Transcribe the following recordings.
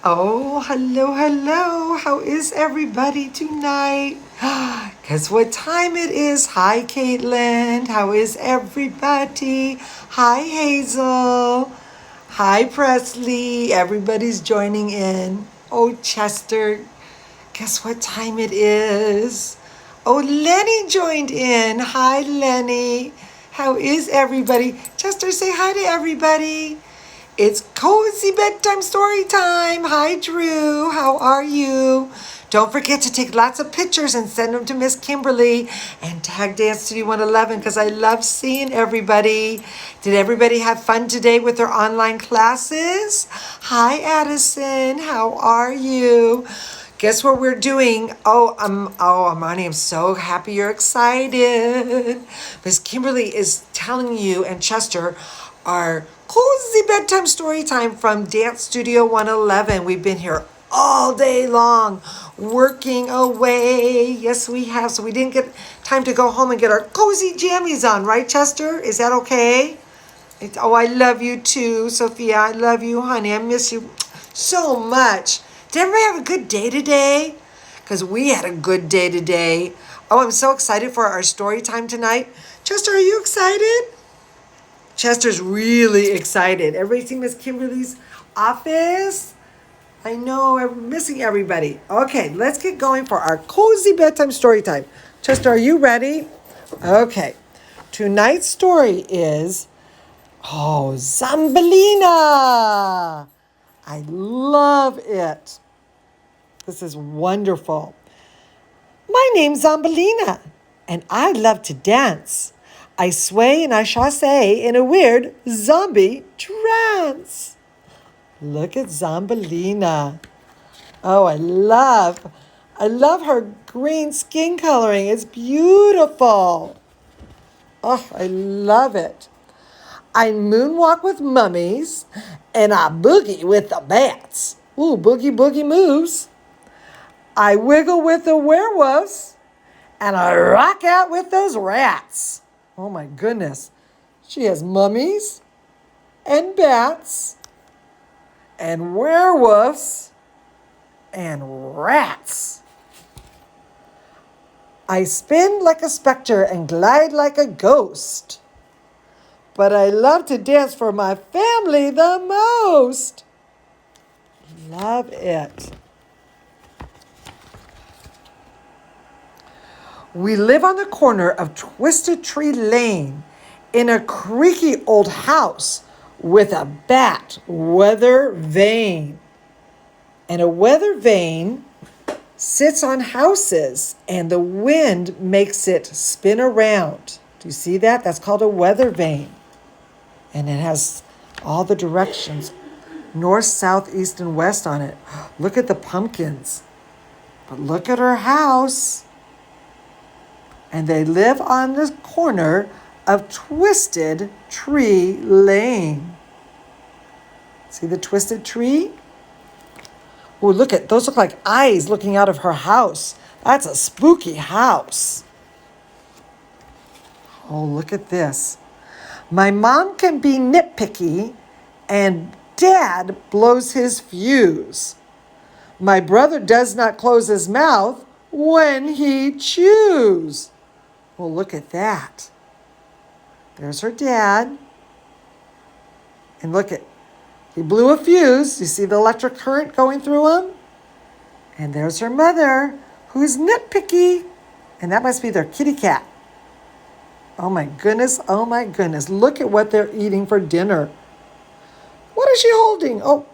Oh, hello, hello. How is everybody tonight? Guess what time it is? Hi, Caitlin. How is everybody? Hi, Hazel. Hi, Presley. Everybody's joining in. Oh, Chester. Guess what time it is? Oh, Lenny joined in. Hi, Lenny. How is everybody? Chester, say hi to everybody. It's cozy bedtime story time. Hi, Drew. How are you? Don't forget to take lots of pictures and send them to Miss Kimberly and tag Dance Studio 111 because I love seeing everybody. Did everybody have fun today with their online classes? Hi, Addison. How are you? Guess what we're doing? Oh, Amani, I'm so happy you're excited. Miss Kimberly is telling you and Chester our cozy bedtime story time from Dance Studio 111. We've been here all day long, working away. Yes, we have. So we didn't get time to go home and get our cozy jammies on, right, Chester? Is that okay? Oh, I love you too, Sophia. I love you, honey. I miss you so much. Did everybody have a good day today? Because we had a good day today. Oh, I'm so excited for our story time tonight. Chester, are you excited? Chester's really excited. Everybody seen Miss Kimberly's office? I know, I'm missing everybody. Okay, let's get going for our cozy bedtime story time. Chester, are you ready? Okay. Tonight's story is, Zombelina. I love it. This is wonderful. My name's Zombelina, and I love to dance. I sway and I chasse in a weird zombie trance. Look at Zombelina. Oh, I love her green skin coloring. It's beautiful. Oh, I love it. I moonwalk with mummies, and I boogie with the bats. Ooh, boogie, boogie moves. I wiggle with the werewolves, and I rock out with those rats. Oh my goodness. She has mummies, and bats, and werewolves, and rats. I spin like a specter and glide like a ghost. But I love to dance for my family the most. Love it. We live on the corner of Twisted Tree Lane in a creaky old house with a bat weather vane. And a weather vane sits on houses and the wind makes it spin around. Do you see that? That's called a weather vane. And it has all the directions, north, south, east, and west on it. Look at the pumpkins. But look at her house. And they live on the corner of Twisted Tree Lane. See the twisted tree? Oh, look at those, look like eyes looking out of her house. That's a spooky house. Oh, look at this. My mom can be nitpicky and Dad blows his fuse. My brother does not close his mouth when he chews. Well, look at that. There's her dad. And look at, he blew a fuse. You see the electric current going through him? And there's her mother, who's nitpicky. And that must be their kitty cat. Oh my goodness, oh my goodness. Look at what they're eating for dinner. What is she holding? Oh,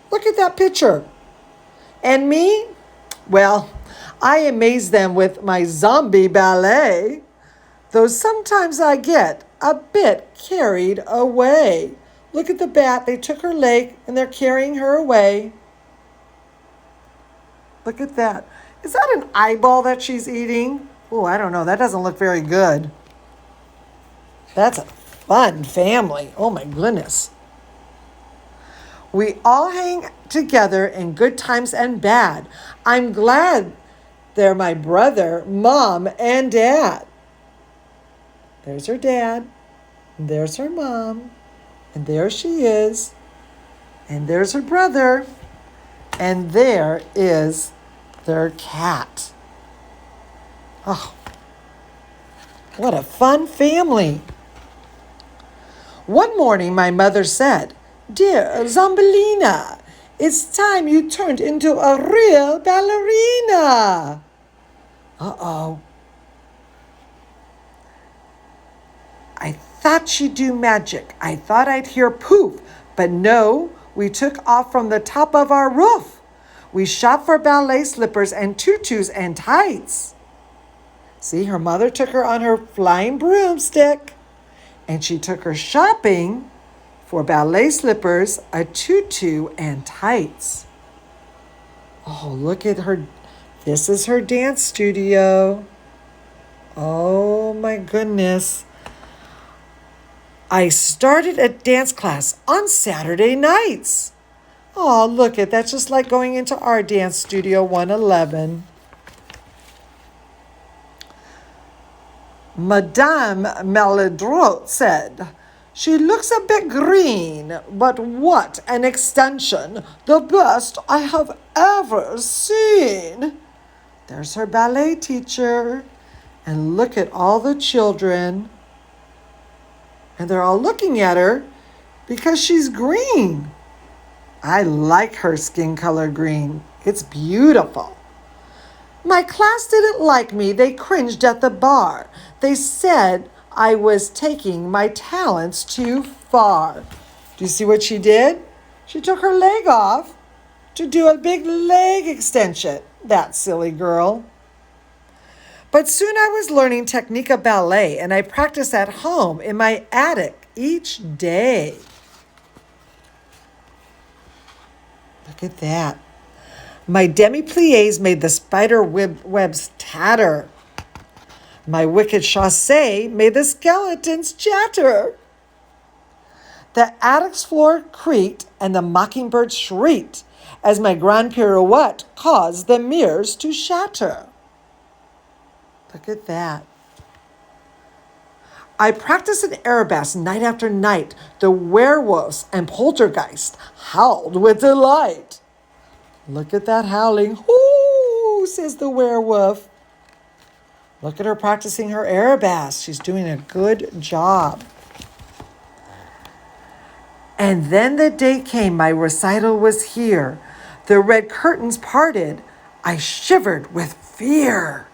look at that picture. And me? Well, I amaze them with my zombie ballet, though sometimes I get a bit carried away. Look at the bat. They took her leg and they're carrying her away. Look at that. Is that an eyeball that she's eating? Oh, I don't know. That doesn't look very good. That's a fun family. Oh my goodness. We all hang together in good times and bad. I'm glad They're my brother, mom, and dad. There's her dad. And there's her mom. And there she is. And there's her brother. And there is their cat. Oh, what a fun family. One morning, my mother said, "Dear Zombelina, it's time you turned into a real ballerina." Uh-oh. I thought she'd do magic. I thought I'd hear poof, but no, we took off from the top of our roof. We shopped for ballet slippers and tutus and tights. See, her mother took her on her flying broomstick, and she took her shopping for ballet slippers, a tutu, and tights. Oh, look at her. This is her dance studio. Oh my goodness. I started a dance class on Saturday nights. Oh, look at that's just like going into our dance studio 111. Madame Maladroit said, "She looks a bit green, but what an extension! The best I have ever seen." There's her ballet teacher. And look at all the children. And they're all looking at her because she's green. I like her skin color green. It's beautiful. My class didn't like me. They cringed at the bar. They said I was taking my talents too far. Do you see what she did? She took her leg off to do a big leg extension. That silly girl. But soon I was learning technique of ballet, and I practiced at home in my attic each day. Look at that. My demi-plies made the spider webs tatter. My wicked chassé made the skeletons chatter. The attic's floor creaked and the mockingbird shrieked as my grand pirouette caused the mirrors to shatter. Look at that. I practiced in Erebus night after night. The werewolves and poltergeist howled with delight. Look at that howling. "Hoo," says the werewolf. Look at her practicing her Erebus. She's doing a good job. And then the day came. My recital was here. The red curtains parted. I shivered with fear.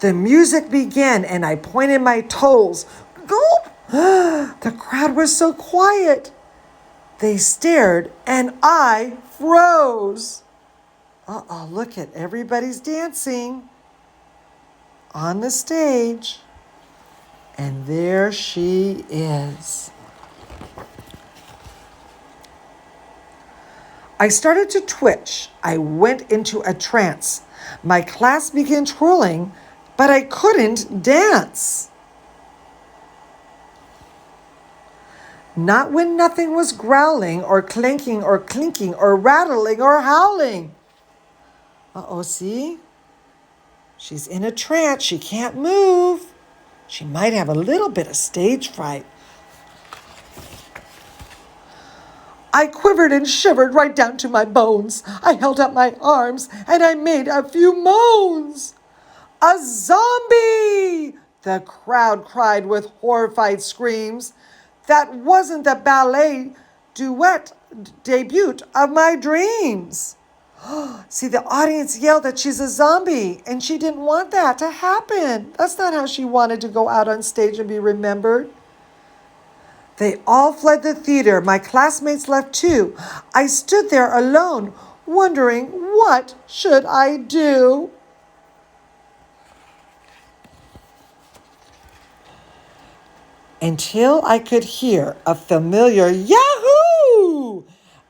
The music began, and I pointed my toes. Gulp! The crowd was so quiet. They stared, and I froze. Uh-oh, look at everybody's dancing on the stage. And there she is. I started to twitch. I went into a trance. My class began twirling, but I couldn't dance. Not when nothing was growling or clanking or clinking or rattling or howling. Uh-oh, see? She's in a trance. She can't move. She might have a little bit of stage fright. I quivered and shivered right down to my bones. I held up my arms and I made a few moans. "A zombie!" the crowd cried with horrified screams. That wasn't the ballet duet debut of my dreams. See, the audience yelled that she's a zombie, and she didn't want that to happen. That's not how she wanted to go out on stage and be remembered. They all fled the theater. My classmates left too. I stood there alone, wondering, what should I do? Until I could hear a familiar Yahoo!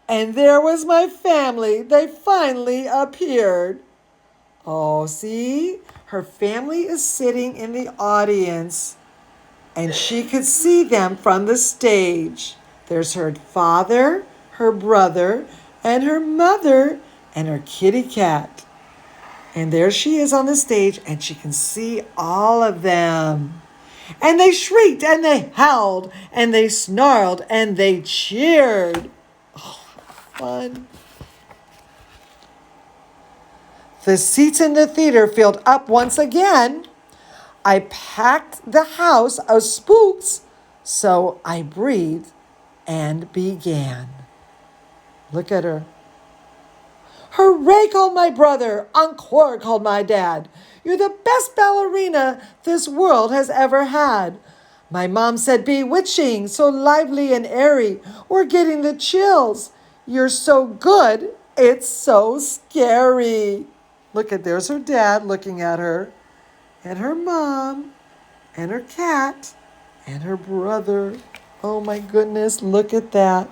And there was my family. They finally appeared. Oh, see? Her family is sitting in the audience, and she could see them from the stage. There's her father, her brother, and her mother, and her kitty cat. And there she is on the stage, and she can see all of them. And they shrieked, and they howled, and they snarled, and they cheered. Oh, fun. The seats in the theater filled up once again. I packed the house of spooks, so I breathed and began. Look at her. Hooray, called my brother. Encore, called my dad. You're the best ballerina this world has ever had. My mom said, bewitching, so lively and airy. We're getting the chills. You're so good, it's so scary. Look at, there's her dad looking at her, and her mom, and her cat, and her brother. Oh my goodness, look at that.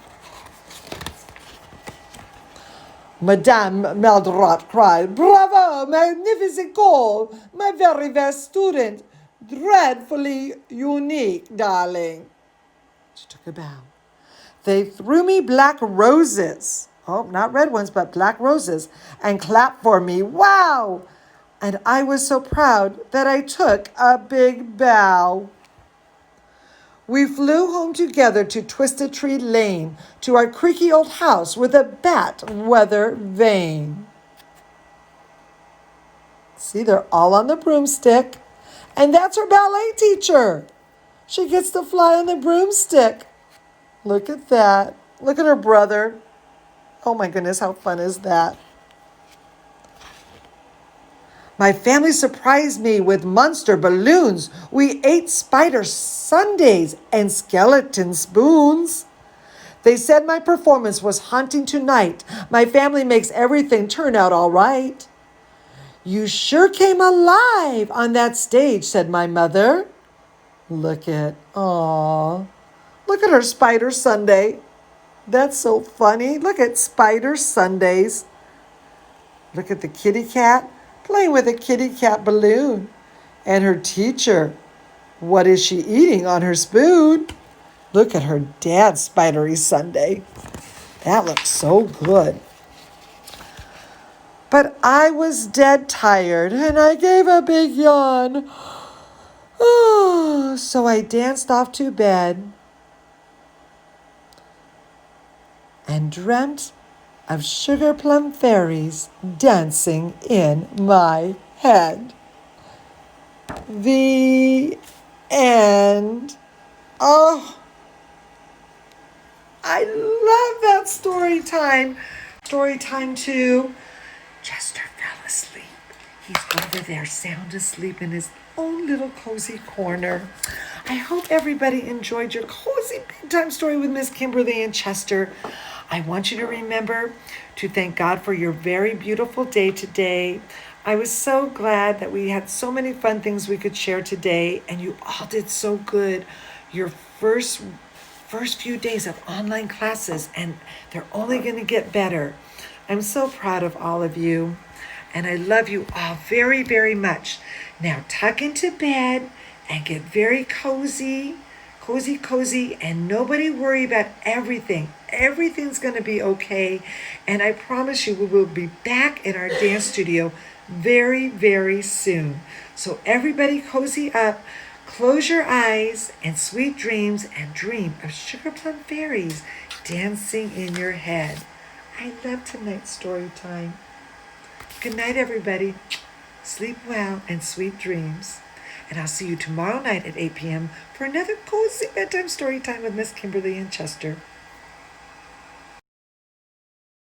Madame Meldrop cried, bravo, magnificent call, my very best student, dreadfully unique, darling. She took a bow. They threw me black roses, oh, not red ones, but black roses, and clapped for me, wow! And I was so proud that I took a big bow. We flew home together to Twisted Tree Lane, to our creaky old house with a bat weather vane. See, they're all on the broomstick. And that's her ballet teacher. She gets to fly on the broomstick. Look at that. Look at her brother. Oh my goodness, how fun is that? My family surprised me with monster balloons. We ate spider sundaes and skeleton spoons. They said my performance was haunting tonight. My family makes everything turn out all right. You sure came alive on that stage, said my mother. Look at her spider sundae. That's so funny. Look at spider sundaes. Look at the kitty cat playing with a kitty cat balloon. And her teacher, what is she eating on her spoon? Look at her dad's spidery sundae. That looks so good. But I was dead tired, and I gave a big yawn. Oh, so I danced off to bed and dreamt of sugar plum fairies dancing in my head. The end. Oh, I love that story time. Story time too. Chester fell asleep. He's over there sound asleep in his own little cozy corner. I hope everybody enjoyed your cozy bedtime story with Miss Kimberly and Chester. I want you to remember to thank God for your very beautiful day today. I was so glad that we had so many fun things we could share today, and you all did so good. Your first few days of online classes, and they're only going to get better. I'm so proud of all of you, and I love you all very, very much. Now tuck into bed and get very cozy, and nobody worry about everything. Everything's going to be okay, and I promise you we will be back in our dance studio very, very soon. So everybody cozy up, close your eyes, and sweet dreams, and dream of sugar plum fairies dancing in your head. I love tonight's story time. Good night, everybody. Sleep well and sweet dreams. And I'll see you tomorrow night at 8 p.m. for another cozy bedtime story time with Miss Kimberly and Chester.